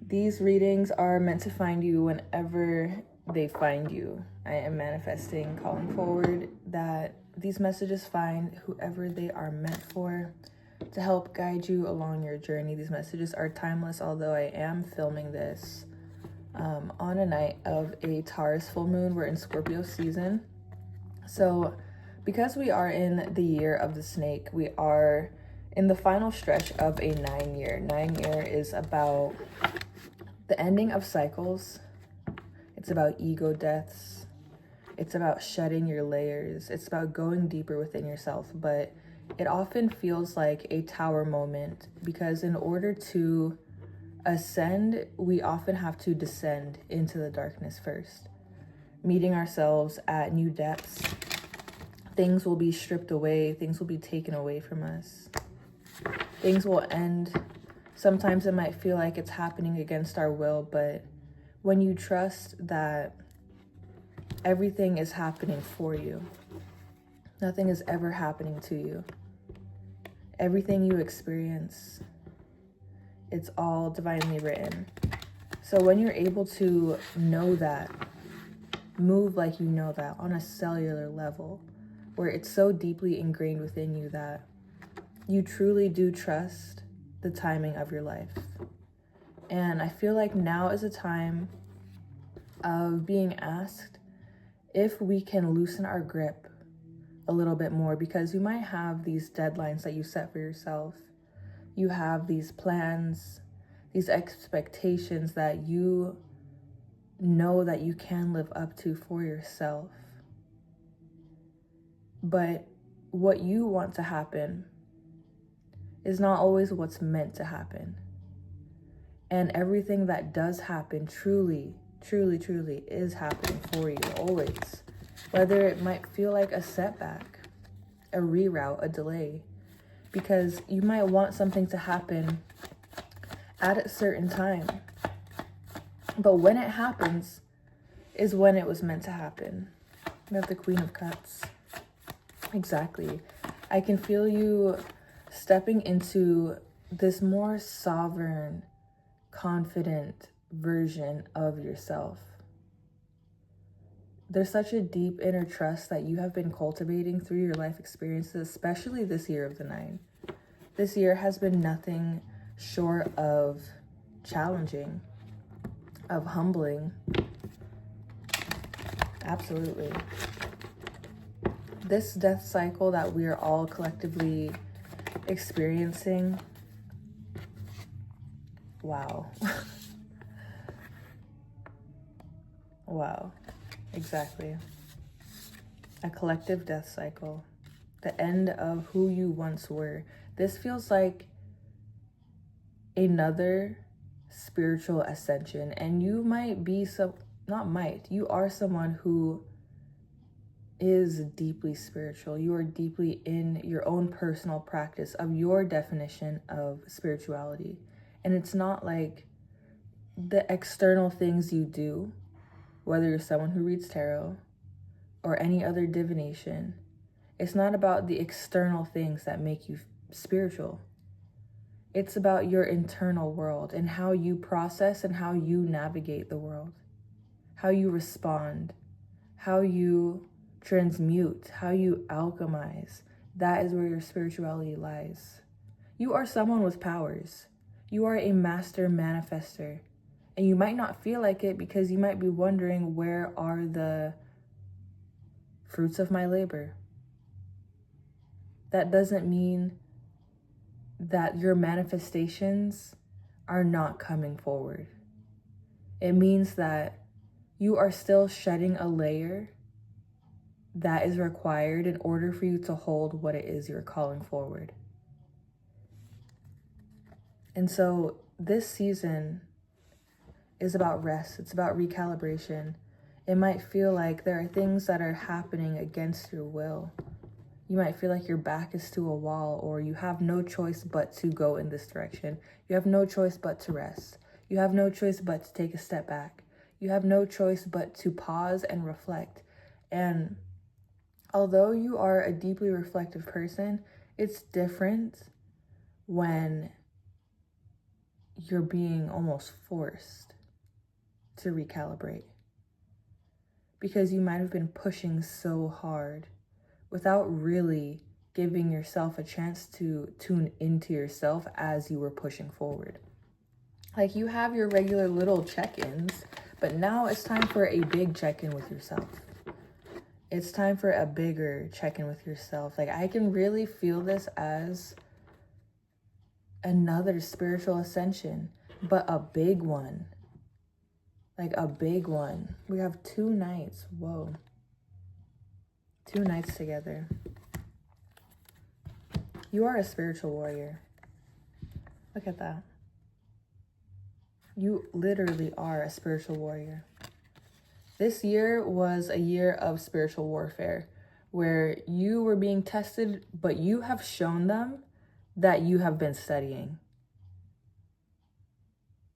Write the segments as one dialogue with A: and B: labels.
A: These readings are meant to find you whenever they find you. I am manifesting, calling forward that these messages find whoever they are meant for to help guide you along your journey. These messages are timeless, although I am filming this on a night of a Taurus full moon. We're in Scorpio season. So because we are in the year of the snake, we are in the final stretch of a 9-year. 9-year is about the ending of cycles. It's about ego deaths. It's about shedding your layers. It's about going deeper within yourself. But it often feels like a tower moment because in order to ascend, we often have to descend into the darkness first. Meeting ourselves at new depths, things will be stripped away, things will be taken away from us. Things will end. Sometimes it might feel like it's happening against our will, but when you trust that everything is happening for you, nothing is ever happening to you. Everything you experience, it's all divinely written. So when you're able to know that, move like you know that on a cellular level, where it's so deeply ingrained within you that you truly do trust the timing of your life. And I feel like now is a time of being asked if we can loosen our grip a little bit more, because you might have these deadlines that you set for yourself. You have these plans, these expectations that you know that you can live up to for yourself. But what you want to happen is not always what's meant to happen. And everything that does happen truly is happening for you always. Whether it might feel like a setback, a reroute, a delay. Because you might want something to happen at a certain time. But when it happens is when it was meant to happen. We have the Queen of Cups. Exactly. I can feel you stepping into this more sovereign, confident version of yourself. There's such a deep inner trust that you have been cultivating through your life experiences, especially this year of the 9. This year has been nothing short of challenging, of humbling. Absolutely. This death cycle that we are all collectively experiencing, wow. Wow, exactly. A collective death cycle, the end of who you once were. This feels like another spiritual ascension, and you might be you are someone who is deeply spiritual. You are deeply in your own personal practice of your definition of spirituality. And it's not like the external things you do, whether you're someone who reads tarot or any other divination. It's not about the external things that make you spiritual. It's about your internal world and how you process and how you navigate the world, how you respond, how you transmute, how you alchemize. That is where your spirituality lies. You are someone with powers. You are a master manifester. And you might not feel like it because you might be wondering, where are the fruits of my labor? That doesn't mean that your manifestations are not coming forward. It means that you are still shedding a layer that is required in order for you to hold what it is you're calling forward. And so this season is about rest. It's about recalibration. It might feel like there are things that are happening against your will. You might feel like your back is to a wall, or you have no choice but to go in this direction. You have no choice but to rest. You have no choice but to take a step back. You have no choice but to pause and reflect. And although you are a deeply reflective person, it's different when you're being almost forced to recalibrate, because you might have been pushing so hard without really giving yourself a chance to tune into yourself as you were pushing forward. Like, you have your regular little check-ins, but now it's time for a big check-in with yourself. It's time for a bigger check-in with yourself. Like, I can really feel this as another spiritual ascension, but a big one. Like, a big one. We have 2 nights. Whoa. 2 nights together. You are a spiritual warrior. Look at that. You literally are a spiritual warrior. This year was a year of spiritual warfare where you were being tested, but you have shown them that you have been studying.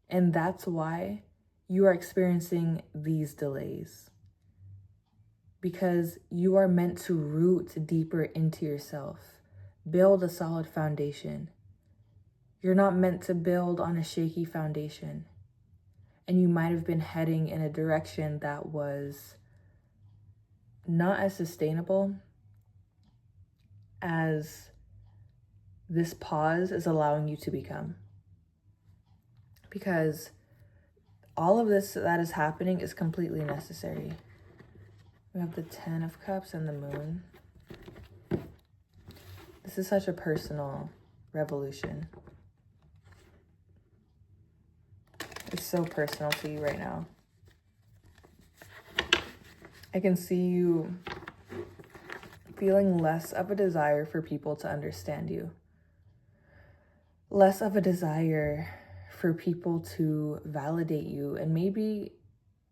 A: And that's why you are experiencing these delays. Because you are meant to root deeper into yourself, build a solid foundation. You're not meant to build on a shaky foundation. And you might have been heading in a direction that was not as sustainable as this pause is allowing you to become. Because all of this that is happening is completely necessary. We have the 10 of Cups and the Moon. This is such a personal revolution. It's so personal to you right now. I can see you feeling less of a desire for people to understand you. Less of a desire for people to validate you. And maybe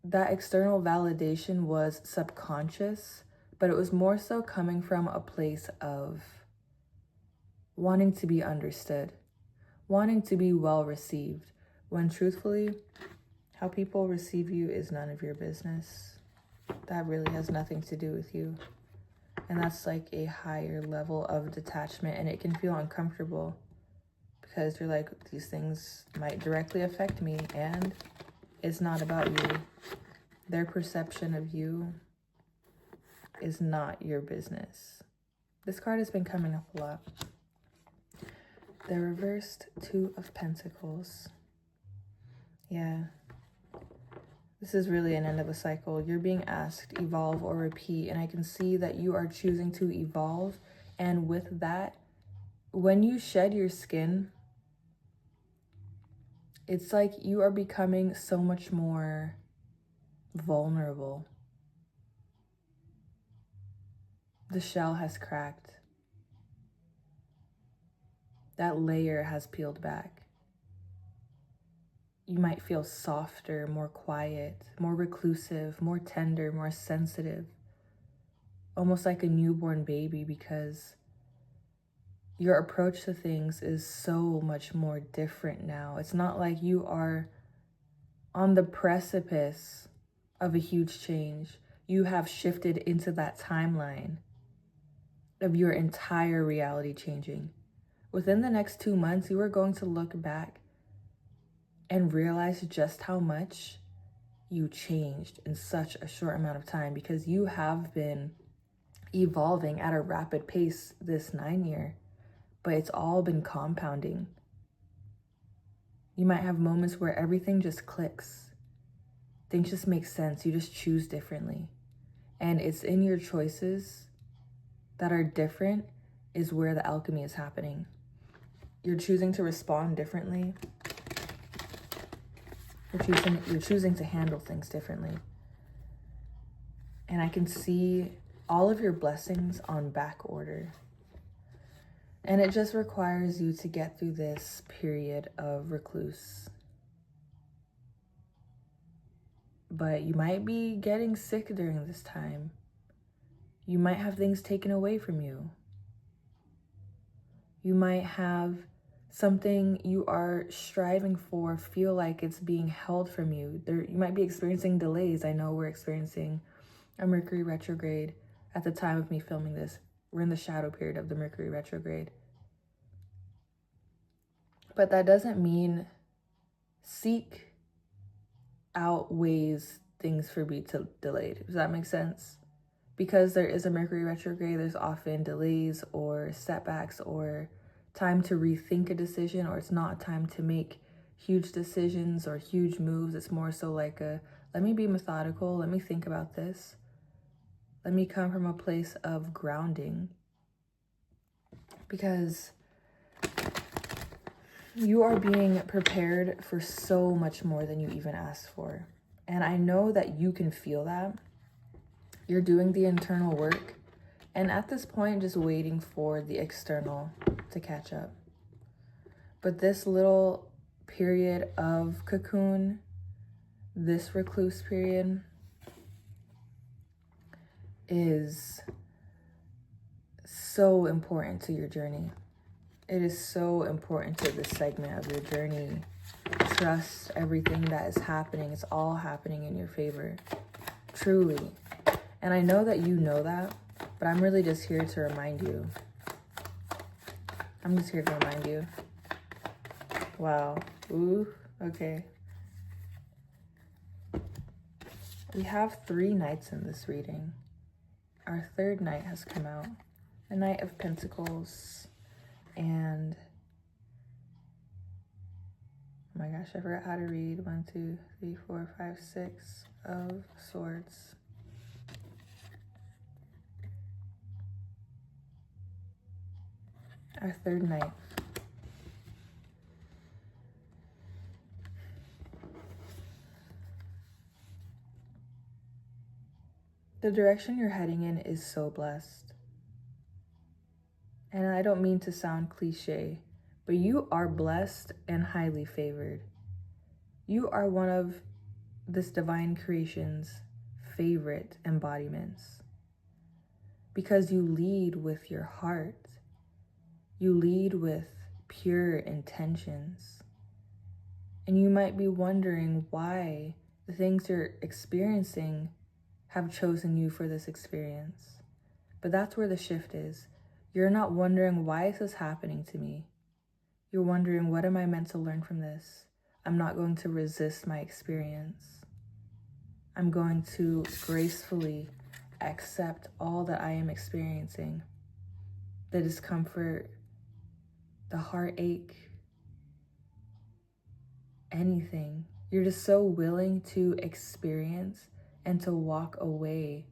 A: that external validation was subconscious, but it was more so coming from a place of wanting to be understood, wanting to be well received, when truthfully, how people receive you is none of your business. That really has nothing to do with you. And that's like a higher level of detachment, and it can feel uncomfortable because you're like, these things might directly affect me, and it's not about you. Their perception of you is not your business. This card has been coming up a lot. The reversed 2 of Pentacles. Yeah. This is really an end of a cycle. You're being asked, evolve or repeat. And I can see that you are choosing to evolve. And with that, when you shed your skin, it's like you are becoming so much more vulnerable. The shell has cracked. That layer has peeled back. You might feel softer, more quiet, more reclusive, more tender, more sensitive. Almost like a newborn baby, because your approach to things is so much more different now. It's not like you are on the precipice of a huge change. You have shifted into that timeline of your entire reality changing. Within the next 2 months, you are going to look back and realize just how much you changed in such a short amount of time, because you have been evolving at a rapid pace this 9 year, but it's all been compounding. You might have moments where everything just clicks. Things just make sense. You just choose differently. And it's in your choices that are different is where the alchemy is happening. You're choosing to respond differently. You're choosing to handle things differently. And I can see all of your blessings on back order. And it just requires you to get through this period of recluse. But you might be getting sick during this time. You might have things taken away from you. You might have something you are striving for feel like it's being held from you. You might be experiencing delays. I know we're experiencing a Mercury retrograde at the time of me filming this. We're in the shadow period of the Mercury retrograde. But that doesn't mean seek outweighs things for be delayed. Does that make sense? Because there is a Mercury retrograde, there's often delays or setbacks or time to rethink a decision, or it's not time to make huge decisions or huge moves. It's more so like let me be methodical, let me think about this. Let me come from a place of grounding, because you are being prepared for so much more than you even asked for. And I know that you can feel that. You're doing the internal work, and at this point, just waiting for the external to catch up. But this little period of cocoon, this recluse period, is so important to your journey. It is so important to this segment of your journey. Trust everything that is happening. It's all happening in your favor. Truly. And I know that you know that, but I'm really just here to remind you. I'm just here to remind you. Wow. Ooh, okay. We have 3 knights in this reading. Our 3rd knight has come out. The Knight of Pentacles. And oh my gosh, I forgot how to read. 1, 2, 3, 4, 5, 6 of Swords. Our 3rd knight. The direction you're heading in is so blessed. And I don't mean to sound cliche, but you are blessed and highly favored. You are one of this divine creation's favorite embodiments, because you lead with your heart. You lead with pure intentions. And you might be wondering why the things you're experiencing have chosen you for this experience. But that's where the shift is. You're not wondering, why is this happening to me? You're wondering, what am I meant to learn from this? I'm not going to resist my experience. I'm going to gracefully accept all that I am experiencing. The discomfort, the heartache, anything. You're just so willing to experience and to walk away.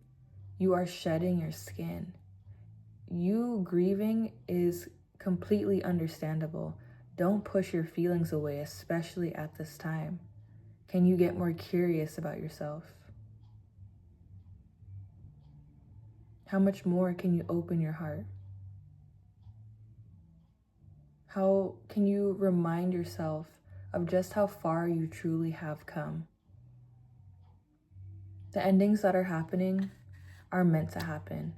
A: You are shedding your skin. You grieving is completely understandable. Don't push your feelings away, especially at this time. Can you get more curious about yourself? How much more can you open your heart? How can you remind yourself of just how far you truly have come? The endings that are happening are meant to happen.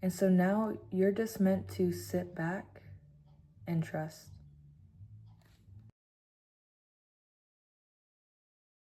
A: And so now you're just meant to sit back and trust.